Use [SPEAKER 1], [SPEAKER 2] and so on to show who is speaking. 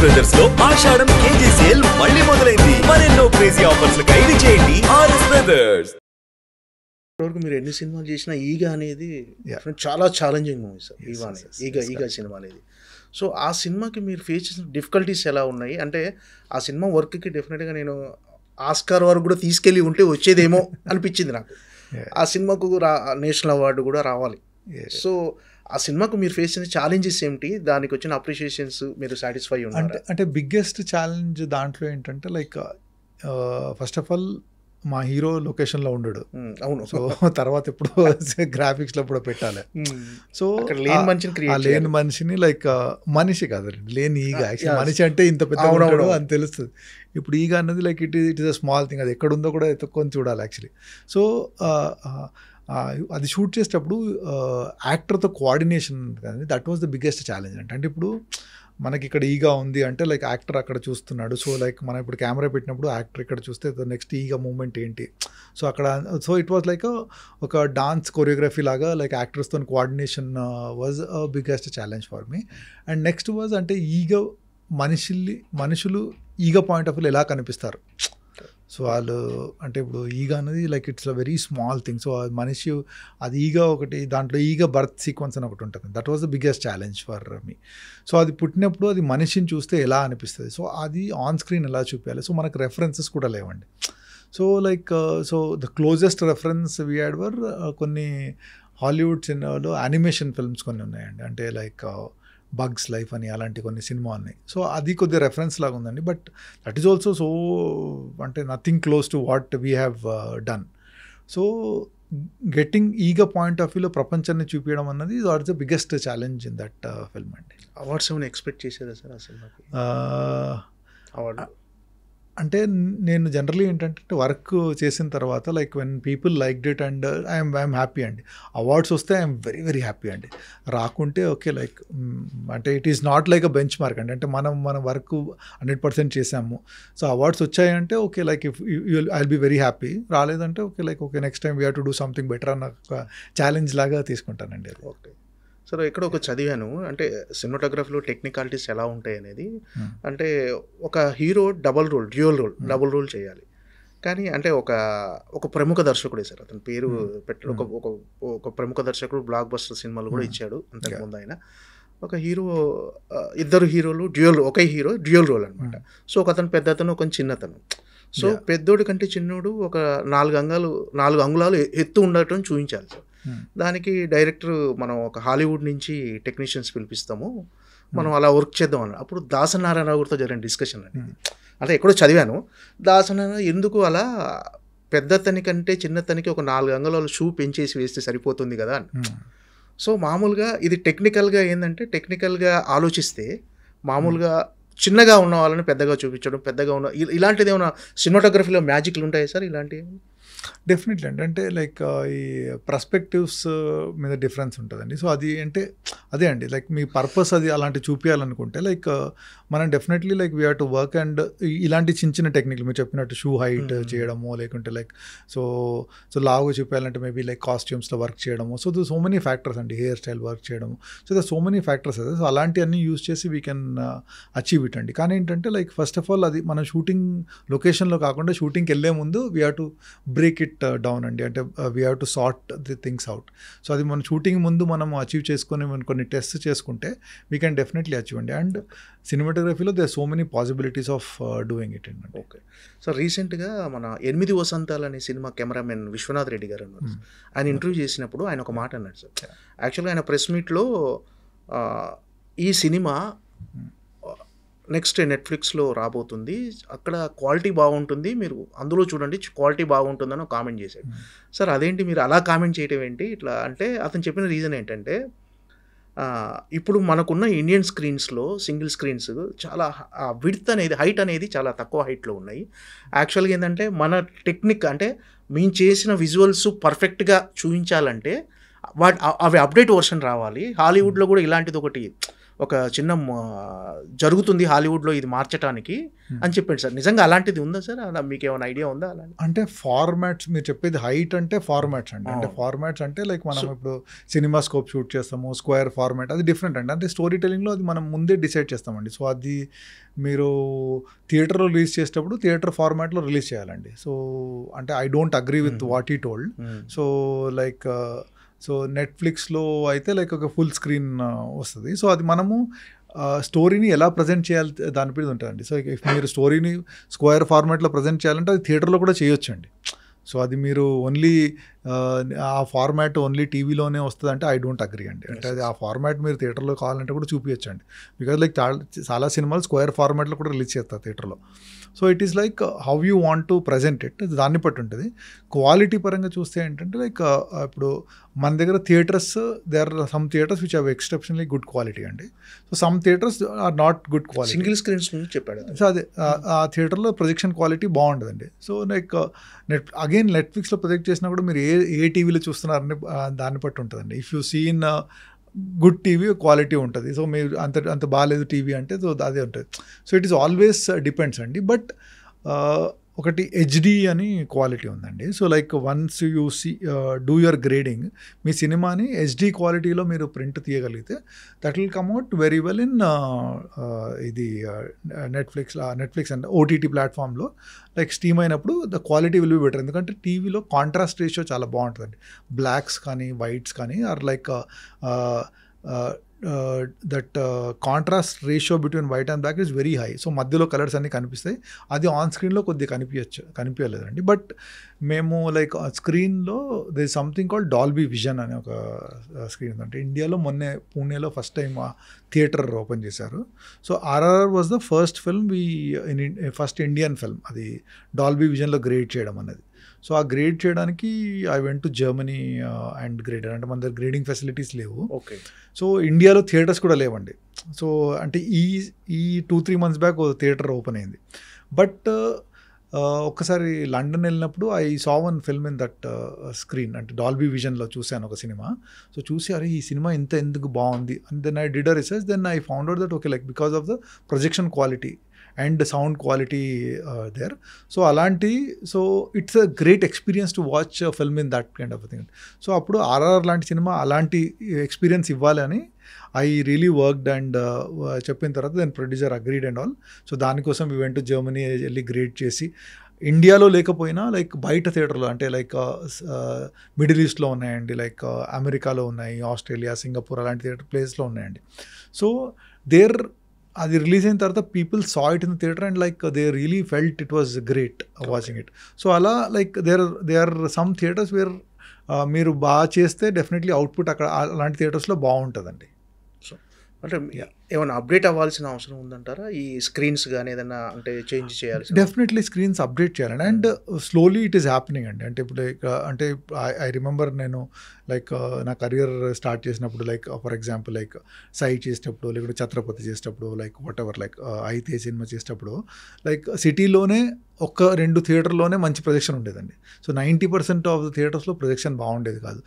[SPEAKER 1] Brothers లో ఆషాఢం KG sale మళ్ళీ మొదలైంది. మరెన్నో క్రేజీ ఆఫర్స్ ఖైదీ చేయండి ఆర్ఎస్ బ్రదర్స్.
[SPEAKER 2] ఇప్పటివరకు మీరు ఎన్ని సినిమాలు చేసినా ఈగ అనేది చాలా ఛాలెంజింగ్ మూవీ సార్. ఈగ సినిమా అనేది. సో ఆ సినిమాకి మీరు ఫేస్ చేసిన డిఫికల్టీస్ ఎలా ఉన్నాయి? అంటే ఆ సినిమా వర్క్కి డెఫినెట్గా నేను ఆస్కార్ వరకు కూడా తీసుకెళ్ళి ఉంటే వచ్చేదేమో అనిపించింది నాకు. ఆ సినిమాకు నేషనల్ అవార్డు కూడా రావాలి. సో ఆ సినిమాకు మీరు ఫేస్ చేసిన ఛాలెంజెస్ ఏమిటి? దానికి వచ్చిన అప్రిషియేషన్స్ మీరు సాటిస్ఫై ఉన్నారు?
[SPEAKER 3] అంటే బిగ్గెస్ట్ ఛాలెంజ్ దాంట్లో ఏంటంటే లైక్ ఫస్ట్ ఆఫ్ ఆల్ మా హీరో లొకేషన్లో ఉండడు.
[SPEAKER 2] అవును.
[SPEAKER 3] సో తర్వాత ఎప్పుడు గ్రాఫిక్స్లో కూడా పెట్టాలి. సో లేని మనిషిని లైక్ మనిషి కాదండి, లేని ఈగ. యాక్చువల్లీ మనిషి అంటే ఇంత పెద్ద ఉంటాడు అని తెలుస్తుంది. ఇప్పుడు ఈగ అన్నది like it is a small thing. అది ఎక్కడుందో కూడా ఎత్తుక్కొని చూడాలి యాక్చువల్లీ. సో అది షూట్ చేసేటప్పుడు యాక్టర్తో కోఆర్డినేషన్ కానీ that was the biggest challenge. అంటే ఇప్పుడు మనకి ఇక్కడ ఈగా ఉంది అంటే లైక్ యాక్టర్ అక్కడ చూస్తున్నాడు. సో లైక్ మనం ఇప్పుడు కెమెరా పెట్టినప్పుడు యాక్టర్ ఇక్కడ చూస్తే నెక్స్ట్ ఈగా మూమెంట్ ఏంటి. సో అక్కడ సో ఇట్ వాజ్ లైక్ ఒక డాన్స్ కొరియోగ్రఫీ లాగా లైక్ యాక్టర్స్తో coordination was biggest challenge for me. And next was అంటే మనుషులు ఈగ పాయింట్ ఆఫ్ వ్యూ ఎలా కనిపిస్తారు. సో వాళ్ళు అంటే ఇప్పుడు ఈగ అనేది like it's a very small thing. So మనిషి అది ఈగ ఒకటి, దాంట్లో ఈగ బర్త్ సీక్వెన్స్ అని ఒకటి ఉంటుంది. That was the biggest challenge for me. So అది పుట్టినప్పుడు అది మనిషిని చూస్తే ఎలా అనిపిస్తుంది, సో అది ఆన్ స్క్రీన్ ఎలా చూపించాలి. సో మనకు రెఫరెన్సెస్ కూడా లేవండి. So like so the closest reference we had were కొన్ని హాలీవుడ్ సినిమాలో యానిమేషన్ ఫిల్మ్స్ కొన్ని ఉన్నాయండి. అంటే లైక్ బగ్స్ లైఫ్ అని అలాంటి కొన్ని సినిమా ఉన్నాయి. సో అది కొద్దిగా రెఫరెన్స్ లాగా ఉందండి. But that is also so అంటే nothing close to what we have done. So getting ఈగ పాయింట్ ఆఫ్ వ్యూలో ప్రపంచాన్ని చూపించడం అన్నది what is the biggest challenge in that film అండి.
[SPEAKER 2] అవార్డ్స్ ఏమైనా ఎక్స్పెక్ట్ చేసేదా సార్ ఆ సినిమాకి? అవార్డు
[SPEAKER 3] అంటే నేను జనరలీ ఏంటంటే వర్క్ చేసిన తర్వాత like when people liked it and I'm happy అండి. అవార్డ్స్ వస్తే ఐఎమ్ వెరీ వెరీ హ్యాపీ అండి. రాకుంటే ఓకే లైక్ అంటే it is not like a benchmark అండి. అంటే మన వర్క్ 100% చేసాము. సో అవార్డ్స్ వచ్చాయంటే okay like if I will be very happy. రాలేదంటే okay like okay next time we have to do something better అన్న ఒక challenge లాగా తీసుకుంటానండి.
[SPEAKER 2] ఓకే సార్, ఎక్కడ ఒక చదివాను అంటే సినిమాటోగ్రఫీలో టెక్నికాలిటీస్ ఎలా ఉంటాయి అనేది. అంటే ఒక హీరో డబుల్ రోల్ చేయాలి. కానీ అంటే ఒక ప్రముఖ దర్శకుడే సార్, అతని పేరు పెట్టడం ఒక ప్రముఖ దర్శకుడు, బ్లాక్ బస్టర్ సినిమాలు కూడా ఇచ్చాడు అంతకుముందు ఆయన. ఒక హీరో, ఇద్దరు హీరోలు ఒకే హీరో డ్యూయల్ రోల్ అనమాట. సో ఒక అతను పెద్ద అతను, ఒక చిన్నతను. సో పెద్దోడి కంటే చిన్నోడు ఒక 4 అంగుళాలు ఎత్తు ఉండటం చూపించాలి సార్. దానికి డైరెక్టర్ మనం ఒక హాలీవుడ్ నుంచి టెక్నీషియన్స్ పిలిపిస్తాము, మనం అలా వర్క్ చేద్దాం అన్న. అప్పుడు దాసనారాయణ గారితో జరిగిన డిస్కషన్ అనేది. అంటే ఎక్కడో చదివాను, దాసనారాయణ ఎందుకు అలా పెద్దతని కంటే చిన్నతనికి ఒక 4 అంగుళాలు షూ పెంచేసి వేస్తే సరిపోతుంది కదా అని. సో మామూలుగా ఇది టెక్నికల్గా ఏంటంటే టెక్నికల్గా ఆలోచిస్తే మామూలుగా చిన్నగా ఉన్న వాళ్ళని పెద్దగా చూపించడం, పెద్దగా ఉన్న ఇలాంటిది ఏమైనా సినిమాటోగ్రఫీలో మ్యాజిక్లు ఉంటాయి సార్ ఇలాంటివి?
[SPEAKER 3] డెఫినెట్లీ అంటే లైక్ ఈ పర్స్పెక్టివ్స్ మీద డిఫరెన్స్ ఉంటుందండి. సో అది అంటే అదే అండి లైక్ మీ పర్పస్ అది అలాంటి చూపించాలనుకుంటే లైక్ మనం definitely like we have to work and ఇలాంటి చిన్న టెక్నిక్లు మీరు చెప్పినట్టు షూ హైట్ చేయడము, లేకుంటే లైక్ సో లావు చూపించాలంటే మేబీ లైక్ కాస్ట్యూమ్స్లో వర్క్ చేయడము. సో సో మెనీ ఫ్యాక్టర్స్ అండి, హెయిర్ స్టైల్ వర్క్ చేయడము. సో సో మెనీ ఫ్యాక్టర్స్ అదే. సో అలాంటివన్నీ యూజ్ చేసి వీ కెన్ అచీవ్ ఇట్ అండి. కానీ ఏంటంటే లైక్ ఫస్ట్ ఆఫ్ ఆల్ అది మనం షూటింగ్ లొకేషన్లో కాకుండా షూటింగ్కి వెళ్ళే ముందు we have to break it down అండి. అంటే we have to sort the things out. So అది మన షూటింగ్ ముందు మనం అచీవ్ చేసుకొని కొన్ని టెస్ట్ చేసుకుంటే వీ కెన్ డెఫినెట్లీ అచీవ్ అండి. అండ్ సినిమాటోగ్రఫీలో they are so many possibilities of doing it అండి.
[SPEAKER 2] ఓకే సార్, రీసెంట్గా మన 8 వసంతాలు అనే సినిమా కెమెరామెన్ విశ్వనాథ్ రెడ్డి గారు అన్నారు. ఆయన ఇంటర్వ్యూ చేసినప్పుడు ఆయన ఒక మాట అన్నాడు సార్. యాక్చువల్గా ఆయన ప్రెస్ మీట్లో ఈ సినిమా నెక్స్ట్ నెట్ఫ్లిక్స్లో రాబోతుంది, అక్కడ క్వాలిటీ బాగుంటుంది, మీరు అందులో చూడండి క్వాలిటీ బాగుంటుందని ఒక కామెంట్ చేశాడు. సార్ అదేంటి మీరు అలా కామెంట్ చేయడం ఏంటి ఇట్లా అంటే, అతను చెప్పిన రీజన్ ఏంటంటే ఇప్పుడు మనకున్న ఇండియన్ స్క్రీన్స్లో సింగిల్ స్క్రీన్స్ చాలా విడ్త్ అనేది, హైట్ అనేది చాలా తక్కువ హైట్లో ఉన్నాయి. యాక్చువల్గా ఏంటంటే మన టెక్నిక్ అంటే మేము చేసిన విజువల్స్ పర్ఫెక్ట్గా చూపించాలంటే అవి అప్డేట్ వర్షన్ రావాలి. హాలీవుడ్లో కూడా ఇలాంటిది ఒకటి ఒక చిన్న జరుగుతుంది హాలీవుడ్లో ఇది మార్చడానికి అని చెప్పాడు సార్. నిజంగా అలాంటిది ఉందా సార్? అలా మీకు ఏమైనా ఐడియా ఉందా? అలా
[SPEAKER 3] అంటే ఫార్మాట్స్ మీరు చెప్పేది హైట్ అంటే ఫార్మాట్స్ అండి. అంటే ఫార్మాట్స్ అంటే లైక్ మనం ఇప్పుడు సినిమా స్కోప్ షూట్ చేస్తాము, స్క్వేర్ ఫార్మాట్ అది డిఫరెంట్ అండి. అంటే స్టోరీ టెలింగ్లో అది మనం ముందే డిసైడ్ చేస్తామండి. సో అది మీరు థియేటర్లో రిలీజ్ చేసేటప్పుడు థియేటర్ ఫార్మాట్లో రిలీజ్ చేయాలండి. సో అంటే I don't agree with what he told. So like so నెట్ఫ్లిక్స్లో అయితే లైక్ ఒక ఫుల్ స్క్రీన్ వస్తుంది. సో అది మనము స్టోరీని ఎలా ప్రజెంట్ చేయాలి దాని మీద ఉంటుందండి. సో ఇఫ్ మీరు స్టోరీని స్క్వేర్ ఫార్మాట్లో ప్రజెంట్ చేయాలంటే అది థియేటర్లో కూడా చేయొచ్చండి. సో అది మీరు ఓన్లీ ఆ ఫార్మాట్ ఓన్లీ టీవీలోనే వస్తుంది అంటే ఐ డోంట్ అగ్రీ అండి. అంటే అది ఆ ఫార్మాట్ మీరు థియేటర్లో కావాలంటే కూడా చూపించండి. బికాజ్ లైక్ చాలా సినిమాలు స్క్వేర్ ఫార్మాట్లో కూడా రిలీజ్ చేస్తారు థియేటర్లో. So it is like how you want to present it, దాన్ని బట్టి ఉంటుంది. క్వాలిటీ పరంగా చూస్తే ఏంటంటే లైక్ ఇప్పుడు మన దగ్గర theatres there are some theatres which have exceptionally good quality అండి. So some theatres are not good quality.
[SPEAKER 2] Single screens చెప్పాడు.
[SPEAKER 3] సో అదే ఆ థియేటర్లో ప్రొజెక్షన్ క్వాలిటీ బాగుంటుందండి. సో లైక్ నెట్ఫ్లిక్స్లో ప్రొజెక్ట్ చేసినా కూడా మీరు ఏ టీవీలో చూస్తున్నారని దాన్ని బట్టి ఉంటుందండి. If you seen good TV quality ఉంటుంది. సో మీరు అంత బాగాలేదు టీవీ అంటే సో అదే ఉంటుంది. So it is always depends అండి. బట్ ఒకటి హెచ్డి అని క్వాలిటీ ఉందండి. So like once you see do your grading, మీ సినిమాని హెచ్డి క్వాలిటీలో మీరు ప్రింట్ తీయగలిగితే that will come out very well in ఇది నెట్ఫ్లిక్స్ అండ్ ఓటీటీ ప్లాట్ఫామ్లో లైక్ స్ట్రీమ్ అయినప్పుడు the quality will be better. ఎందుకంటే టీవీలో కాంట్రాస్ట్ రేషియో చాలా బాగుంటుందండి. బ్లాక్స్ కానీ వైట్స్ కానీ are like that contrast ratio between white and black is very high. So మధ్యలో కలర్స్ అన్నీ కనిపిస్తాయి. అది ఆన్ స్క్రీన్లో కొద్దిగా కనిపించలేదండి. బట్ మేము లైక్ స్క్రీన్లో they something called Dolby Vision అనే ఒక స్క్రీన్ ఉందంటే ఇండియాలో మొన్నే పూణేలో ఫస్ట్ టైం థియేటర్ ఓపెన్ చేశారు. So RRR was the first film first Indian film అది డాల్బీ విజన్లో గ్రేడ్ చేయడం అనేది. సో ఆ గ్రేడ్ చేయడానికి I went to Germany and graded. అంటే మన దగ్గర గ్రేడింగ్ ఫెసిలిటీస్ లేవు.
[SPEAKER 2] ఓకే.
[SPEAKER 3] సో ఇండియాలో థియేటర్స్ కూడా లేవండి. సో అంటే ఈ 2-3 months బ్యాక్ థియేటర్ ఓపెన్ అయింది. బట్ ఒక్కసారి లండన్ వెళ్ళినప్పుడు I saw one film in that screen, అంటే డాల్బీ విజన్లో చూశాను ఒక సినిమా. సో చూసి అరే ఈ సినిమా ఎందుకు బాగుంది and then I did a research. Then I found out that okay like because of the projection quality and sound quality there. So so it's a great experience to watch film in that kind of thing. So అప్పుడు ఆర్ఆర్ లాంటి cinema అలాంటి experience ఇవ్వాలి అని I really worked and చెప్పిన తర్వాత then producer agreed and all. So దానికోసం we went to Germany వెళ్ళి grade చేసి ఇండియాలో లేకపోయినా లైక్ బయట థియేటర్లో అంటే లైక్ మిడిల్ ఈస్ట్లో ఉన్నాయండి, లైక్ అమెరికాలో ఉన్నాయి, ఆస్ట్రేలియా, సింగపూర్ అలాంటి థియేటర్ ప్లేస్లో ఉన్నాయండి. సో అది రిలీజ్ అయిన తర్వాత people saw it in theatre and like they really felt it was great watching it. So అలా like they are some theatres where మీరు బాగా చేస్తే డెఫినెట్లీ అవుట్పుట్ అక్కడ అలాంటి థియేటర్స్లో బాగుంటుందండి.
[SPEAKER 2] సో అంటే ఏమైనా అప్డేట్ అవ్వాల్సిన అవసరం ఉందంటారా? ఈ స్క్రీన్స్ కానీ ఏదైనా అంటే చేంజ్ చేయాలి?
[SPEAKER 3] డెఫినెట్లీ స్క్రీన్స్ అప్డేట్ చేయాలండి. And slowly it is happening అండి. అంటే ఇప్పుడు లైక్ అంటే ఐ రిమెంబర్ నేను లైక్ నా కెరియర్ స్టార్ట్ చేసినప్పుడు లైక్ ఫర్ ఎగ్జాంపుల్ లైక్ సై చేసేటప్పుడు లేకపోతే ఛత్రపతి చేసేటప్పుడు లైక్ వాట్ ఎవర్ లైక్ అయితే సినిమా చేసేటప్పుడు లైక్ సిటీలోనే 1-2 థియేటర్లోనే మంచి ప్రొజెక్షన్ ఉండేదండి. సో 90% ఆఫ్ ద థియేటర్స్లో ప్రొజెక్షన్ బాగుండేది కాదు.